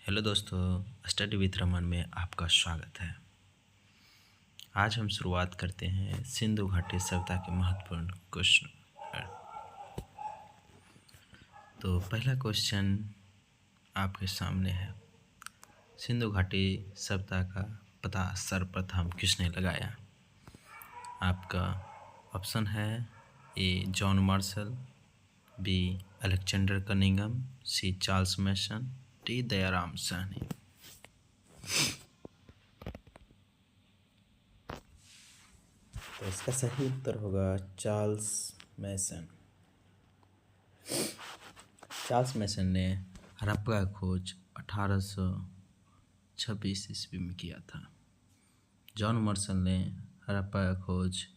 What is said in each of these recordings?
Hello दोस्तों, study with Raman में आपका स्वागत है। आज हम शुरुआत करते हैं सिंधु घाटी सभ्यता के महत्वपूर्ण क्वेश्चन पर। तो पहला क्वेश्चन आपके सामने है, सिंधु घाटी सभ्यता का पता सर्वप्रथम किसने लगाया? आपका ऑप्शन है A John Marshall, B Alexander Cunningham, C Charles Masson, D Dayaram Sahni. तो इसका सही उत्तर होगा चार्ल्स मैसन। चार्ल्स मैसन ने हड़प्पा का खोज 1826 ईस्वी में किया था। जॉन मार्शल ने हड़प्पा का खोज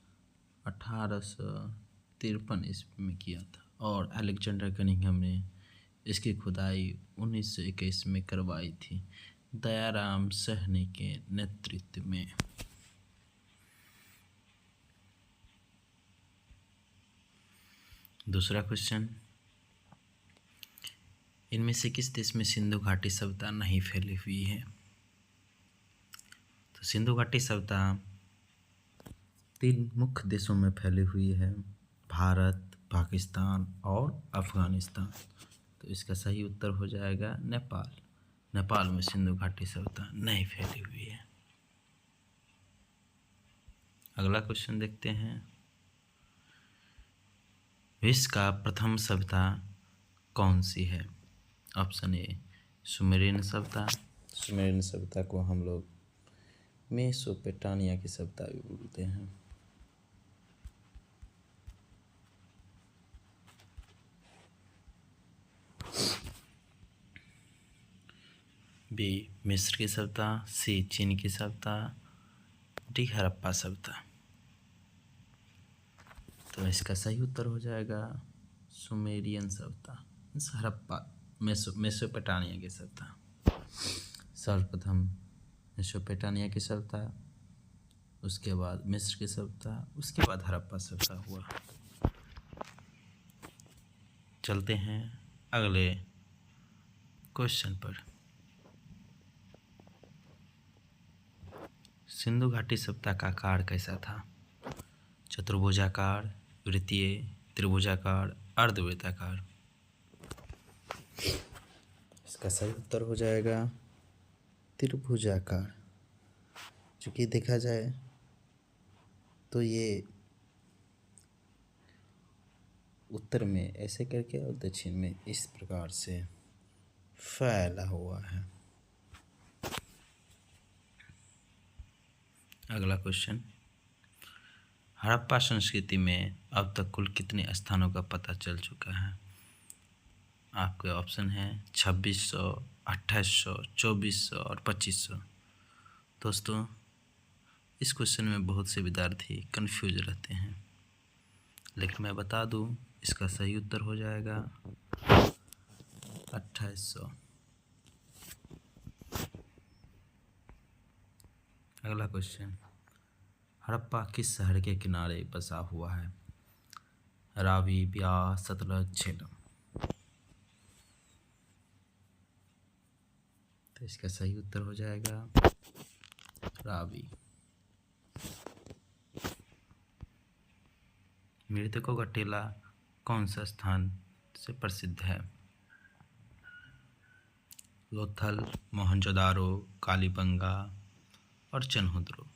1853 ईस्वी में किया था और अलेक्जेंडर कनिंघम ने इसकी खुदाई 1921 में करवाई थी, दयाराम साहनी के नेतृत्व में। दूसरा क्वेश्चन, इनमें से किस देश में सिंधु घाटी सभ्यता नहीं फैली हुई है? तो सिंधु घाटी सभ्यता 3 मुख्य देशों में फैली हुई है, भारत, पाकिस्तान और अफगानिस्तान। तो इसका सही उत्तर हो जाएगा नेपाल। नेपाल में सिंधु घाटी सभ्यता नहीं फैली हुई है। अगला क्वेश्चन देखते हैं, विश्व का प्रथम सभ्यता कौन सी है? ऑप्शन ए सुमेरियन सभ्यता। सुमेरियन सभ्यता को हम लोग मेसोपोटामिया की सभ्यता भी बोलते हैं। बी मिस्र की सभ्यता, सी चीन की सभ्यता, डी हड़प्पा सभ्यता। तो इसका सही उत्तर हो जाएगा सुमेरियन सभ्यता, हड़प्पा मेसोपोटामिया की सभ्यता। सर्वप्रथम मेसोपोटामिया की सभ्यता, उसके बाद मिस्र की सभ्यता, उसके बाद हड़प्पा सभ्यता हुआ। चलते हैं अगले क्वेश्चन पर। सिंधु घाटी सभ्यता का आकार कैसा था? चतुर्भुजाकार, वृत्तीय, त्रिभुजाकार, अर्धवृत्ताकार। इसका सही उत्तर हो जाएगा त्रिभुजाकार। चूँकि देखा जाए तो ये उत्तर में ऐसे करके और दक्षिण में इस प्रकार से फैला हुआ है। अगला क्वेश्चन, हड़प्पा संस्कृति में अब तक कुल कितने स्थानों का पता चल चुका है? आपके ऑप्शन हैं 2600, 2800, 2400 और 2500। दोस्तों, इस क्वेश्चन में बहुत से विद्यार्थी कंफ्यूज रहते हैं, लेकिन मैं बता दूं इसका सही उत्तर हो जाएगा 2800। अगला क्वेश्चन, हड़प्पा किस शहर के किनारे बसा हुआ है? रावी, ब्यास, सतलज, झेलम। तो इसका सही उत्तर हो जाएगा रावी। मृतकों का टीला कौन सा स्थान से प्रसिद्ध है? लोथल, मोहनजोदारो, कालीबंगा और चन्हुद्रो।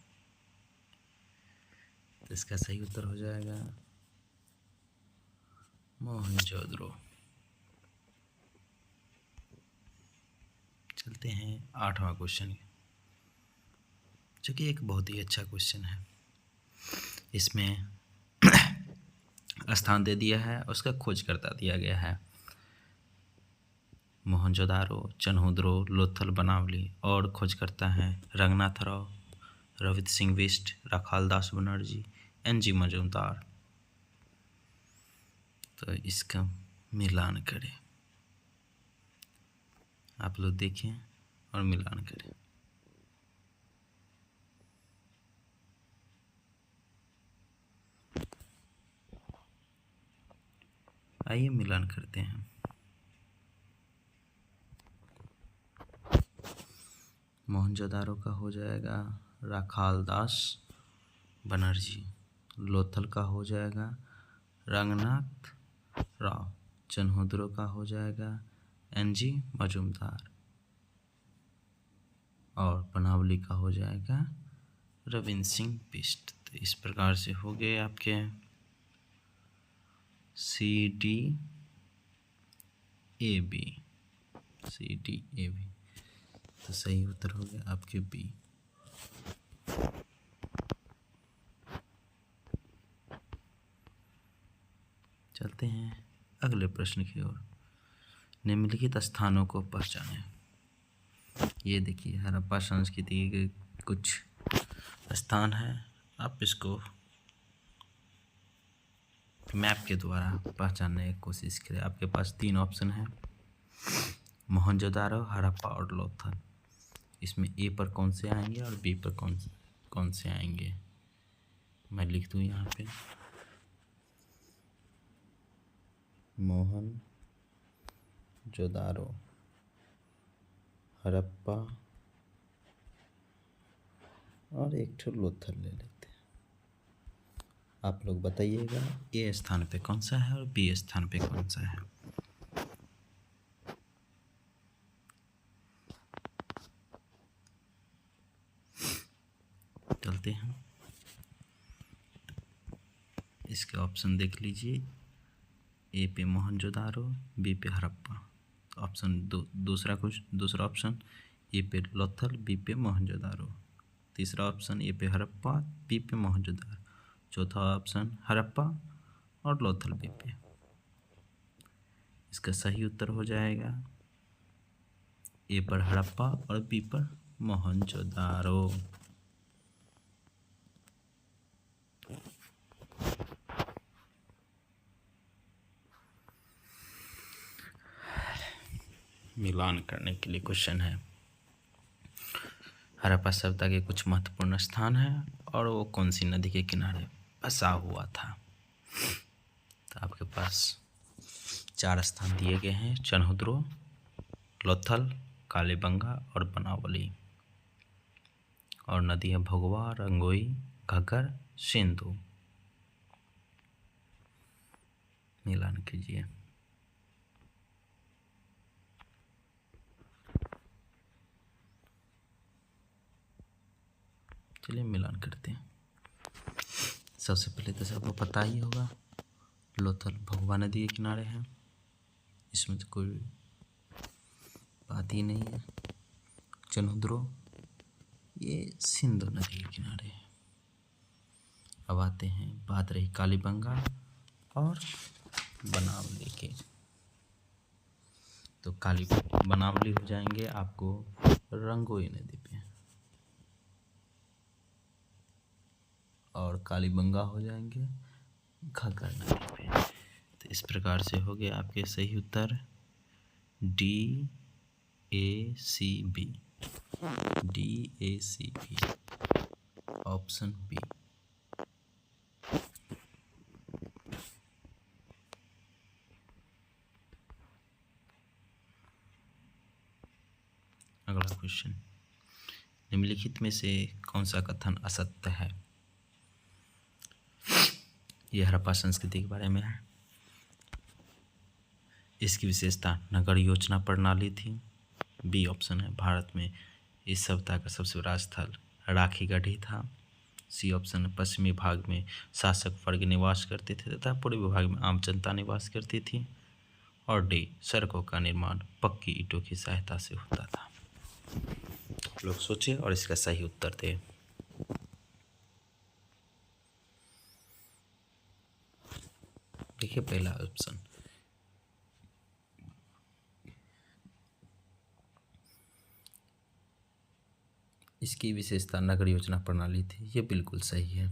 तो इसका सही उत्तर हो जाएगा मोहनजोदड़ो। चलते हैं 8वां क्वेश्चन, जो कि एक बहुत ही अच्छा क्वेश्चन है। इसमें स्थान दे दिया है, उसका खोजकर्ता दिया गया है। मोहनजोदारो, चन्हुद्रो, लोथल, बनावली और खोजकर्ता हैं रंगनाथ राव, रोहित सिंह बिष्ट, राखाल दास बनर्जी, NG मजूमदार। तो इसका मिलान करें, आप लोग देखें और मिलान करें। आइए मिलान करते हैं। मोहनजोदारो का हो जाएगा राखालदास बनर्जी। लोथल का हो जाएगा रंगनाथ राव। चनहुद्रो का हो जाएगा NG मजूमदार। और बनावली का हो जाएगा रविंद्र सिंह बिष्ट। तो इस प्रकार से हो गए आपके CDAB। तो सही उत्तर हो गया आपके B। चलते हैं अगले प्रश्न की ओर। निम्नलिखित स्थानों को पहचानें। ये देखिए हड़प्पा संस्कृति के कुछ स्थान हैं। आप इसको मैप के द्वारा पहचानने की कोशिश करें। आपके पास 3 ऑप्शन हैं, मोहनजोदारो, हड़प्पा और लोथल। इसमें A पर कौन से आएंगे और B पर कौन से आएंगे। मैं लिख दूँ यहाँ पे मोहनजोदारो, हड़प्पा और एक ठो लोथल ले लेते हैं। आप लोग बताइएगा A स्थान पे कौन सा है और B स्थान पे कौन सा है। चलते हैं, इसके ऑप्शन देख लीजिए। A पे मोहनजोदारो, B पे हड़प्पा। ऑप्शन दूसरा ऑप्शन A पे लोथल, B पे मोहनजोदारो। तीसरा ऑप्शन A पे हड़प्पा, B पे मोहनजोदारो। चौथा ऑप्शन हड़प्पा और लोथल B पे। इसका सही उत्तर हो जाएगा A पर हड़प्पा और B पर मोहनजोदारो। मिलान करने के लिए क्वेश्चन है। हड़प्पा सभ्यता के कुछ महत्वपूर्ण स्थान हैं और वो कौन सी नदी के किनारे बसा हुआ था। तो आपके पास 4 स्थान दिए गए हैं, चनहुद्रो, लोथल, कालीबंगा और बनावली। और नदी है भगवा, रंगोई, घग्गर, सिंधु। मिलान कीजिए। चलिए मिलान करते हैं। सबसे पहले तो सबको पता ही होगा लोथल भगवा नदी के किनारे है, इसमें तो कोई बात ही नहीं है। चनहुद्रो ये सिंधु नदी के किनारे है। अब आते हैं, बात रही कालीबंगा और बनावली की। तो बनावली हो जाएंगे आपको रंगोई नदी पे और कालीबंगा हो जाएंगे घग्गर नदी पे। तो इस प्रकार से हो गया आपके सही उत्तर DACB ऑप्शन B। अगला क्वेश्चन, निम्नलिखित में से कौन सा कथन असत्य है। यह हड़प्पा संस्कृति के बारे में है। इसकी विशेषता नगर योजना प्रणाली थी। B ऑप्शन है, भारत में इस सभ्यता का सबसे बड़ा स्थल राखीगढ़ी था। C ऑप्शन है, पश्चिमी भाग में शासक वर्ग निवास करते थे तथा पूर्वी भाग में आम जनता निवास करती थी। और D सड़कों का निर्माण पक्की ईंटों की सहायता से होता था। लोग सोचे और इसका सही उत्तर दें। देखिए पहला ऑप्शन, इसकी विशेषता नगर योजना प्रणाली थी, ये बिल्कुल सही है।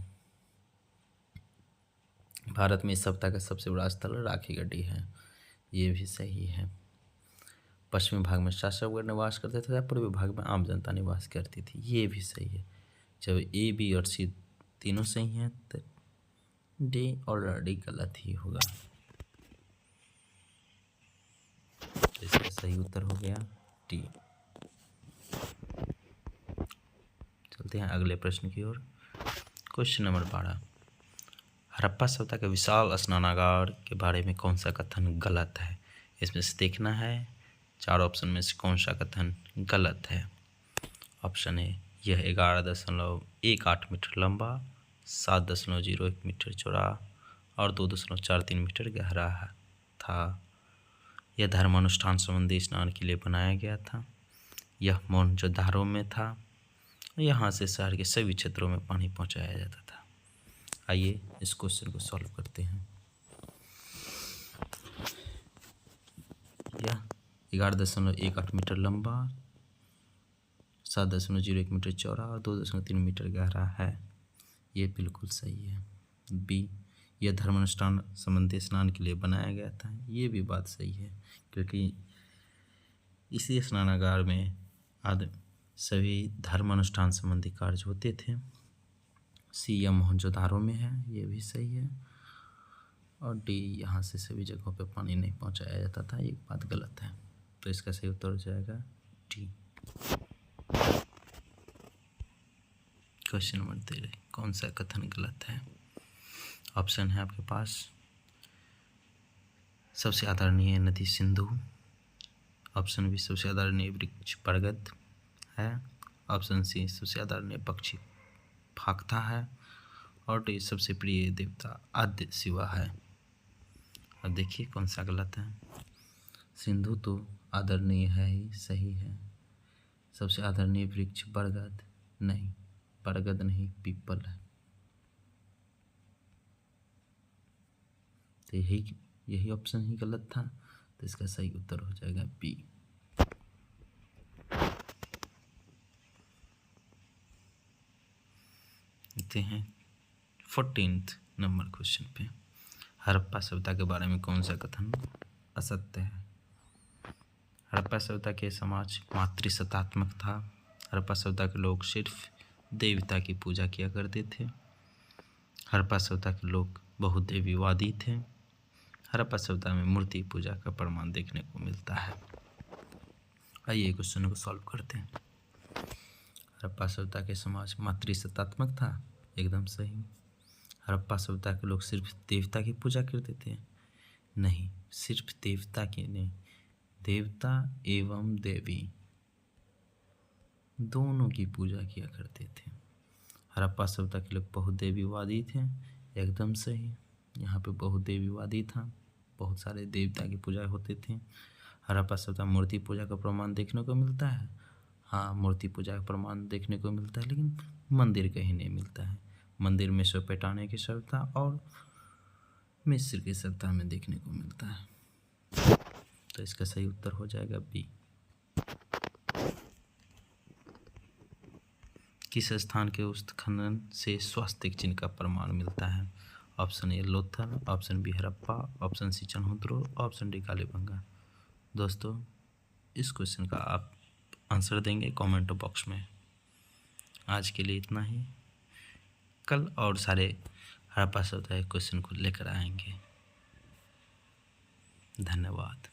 भारत में इस सभ्यता का सबसे बड़ा स्थल राखीगढ़ी है, ये भी सही है। पश्चिमी भाग में शासक वर्ग निवास करते थे, पूर्वी भाग में आम जनता निवास करती थी, ये भी सही है। जब A, B और C तीनों सही हैं तो D और D गलत ही होगा। तो इसका सही उत्तर हो गया D। चलते हैं अगले प्रश्न की ओर। क्वेश्चन नंबर 12, हड़प्पा सभ्यता के विशाल स्नानागार के बारे में कौन सा कथन गलत है? इसमें से देखना है 4 ऑप्शन में से कौन सा कथन गलत है। ऑप्शन ए, यह 11.18 मीटर लंबा, 7.01 मीटर चौड़ा और 2.43 मीटर गहरा था। यह धर्मानुष्ठान संबंधी स्नान के लिए बनाया गया था। यह मोहनजोदारो में था। यहाँ से शहर के सभी क्षेत्रों में पानी पहुँचाया जाता था। आइए इस क्वेश्चन को सॉल्व करते हैं। यह 11.18 मीटर लंबा, 7.01 मीटर चौड़ा और 2.3 मीटर गहरा है। ये बिल्कुल सही है। बी, यह धर्मानुष्ठान संबंधी स्नान के लिए बनाया गया था। ये भी बात सही है, क्योंकि इसी स्नानागार में आदि सभी धर्मानुष्ठान संबंधी कार्य होते थे। सी, यह मोहनजोदारो में है। ये भी सही है। और डी, यहाँ से सभी जगहों पे पानी नहीं पहुँचाया जाता था। एक बात गलत है, तो इसका सही उत्तर हो जाएगा डी। क्वेश्चन नंबर 13, कौन सा कथन गलत है? ऑप्शन है आपके पास, सबसे आदरणीय नदी सिंधु। ऑप्शन बी, सबसे आदरणीय वृक्ष बरगद है। ऑप्शन सी, सबसे आदरणीय पक्षी फाख्ता है। और डी, सबसे प्रिय देवता आद्य शिवा है। अब देखिए कौन सा गलत है। सिंधु तो आदरणीय है ही, सही है। सबसे आदरणीय वृक्ष बरगद नहीं, बरगद नहीं, पीपल है। तो यही ऑप्शन ही गलत था, तो इसका सही उत्तर हो जाएगा बी। देखते हैं 14th नंबर क्वेश्चन पे, हड़प्पा सभ्यता के बारे में कौन सा कथन असत्य है? हड़प्पा सभ्यता के समाज मातृसत्तात्मक था। हड़प्पा सभ्यता के लोग सिर्फ देवता की पूजा किया करते थे। हड़प्पा सभ्यता के लोग बहुदेवीवादी थे। हड़प्पा सभ्यता में मूर्ति पूजा का प्रमाण देखने को मिलता है। आइए क्वेश्चन को सॉल्व करते हैं। हड़प्पा सभ्यता के समाज मातृसत्तात्मक था, एकदम सही। हड़प्पा सभ्यता के लोग सिर्फ देवता की पूजा करते थे, नहीं, सिर्फ देवता की नहीं, देवता एवं देवी दोनों की पूजा किया करते थे। हड़प्पा सभ्यता के लोग बहुदेवीवादी थे, एकदम सही। यहाँ पे बहुदेवीवादी था, बहुत सारे देवता की पूजा होते थे। हड़प्पा सभ्यता मूर्ति पूजा का प्रमाण देखने को मिलता है। हाँ, मूर्ति पूजा का प्रमाण देखने को मिलता है, लेकिन मंदिर कहीं नहीं मिलता है। मंदिर मेसोपोटामिया की सभ्यता और मिस्र की सभ्यता में देखने को मिलता है। तो इसका सही उत्तर हो जाएगा बी। किस स्थान के उत्खनन से स्वास्तिक चिन्ह का प्रमाण मिलता है? Option A Lothal, option B Harappa, option C Chanhudaro, option D Kalibangan. दोस्तों, इस क्वेश्चन का आप आंसर देंगे कमेंट बॉक्स में। आज के लिए इतना ही। कल और सारे हड़प्पा सभ्यता के क्वेश्चन को लेकर आएंगे। धन्यवाद।